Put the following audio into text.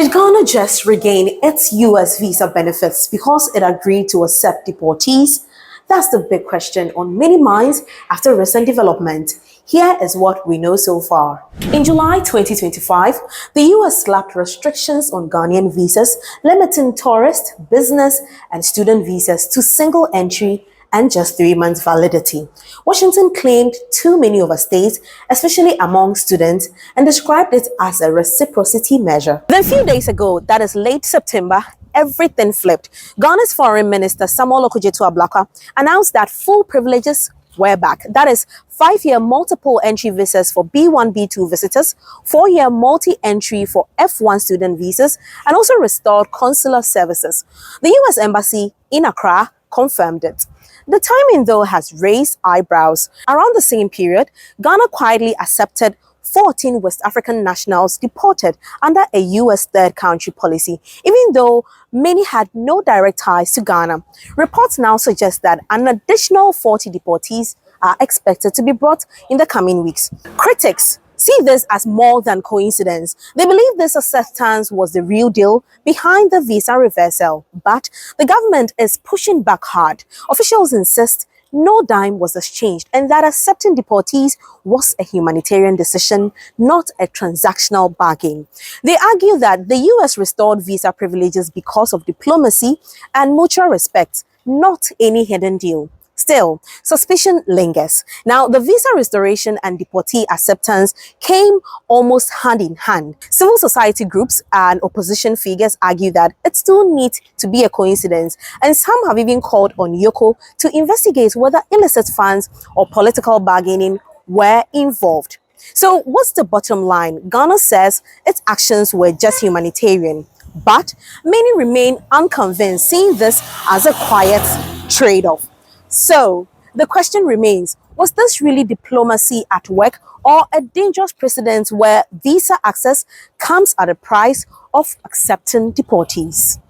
Did Ghana just regain its US visa benefits because it agreed to accept deportees? That's the big question on many minds after recent development. Here is what we know so far. In July 2025, the US slapped restrictions on Ghanaian visas, limiting tourist, business, and student visas to single entry and just 3 months validity. Washington claimed too many overstays, especially among students, and described it as a reciprocity measure. Then a few days ago, that is late September, everything flipped. Ghana's Foreign Minister Samuel Okudzeto Ablakwa announced that full privileges were back. That is 5-year multiple entry visas for B1, B2 visitors, 4-year multi-entry for F1 student visas, and also restored consular services. The US Embassy in Accra confirmed it. The timing, though, has raised eyebrows. Around the same period, Ghana quietly accepted 14 West African nationals deported under a US third country policy, even though many had no direct ties to Ghana. Reports now suggest that an additional 40 deportees are expected to be brought in the coming weeks. Critics see this as more than coincidence. They believe this acceptance was the real deal behind the visa reversal, but the government is pushing back hard. Officials insist no dime was exchanged and that accepting deportees was a humanitarian decision, not a transactional bargain. They argue that the US restored visa privileges because of diplomacy and mutual respect, not any hidden deal. Still, suspicion lingers. Now, the visa restoration and deportee acceptance came almost hand in hand. Civil society groups and opposition figures argue that it still needs to be a coincidence, and some have even called on Yoko to investigate whether illicit funds or political bargaining were involved. So, what's the bottom line? Ghana says its actions were just humanitarian, but many remain unconvinced, seeing this as a quiet trade-off. So, the question remains, was this really diplomacy at work or a dangerous precedent where visa access comes at a price of accepting deportees?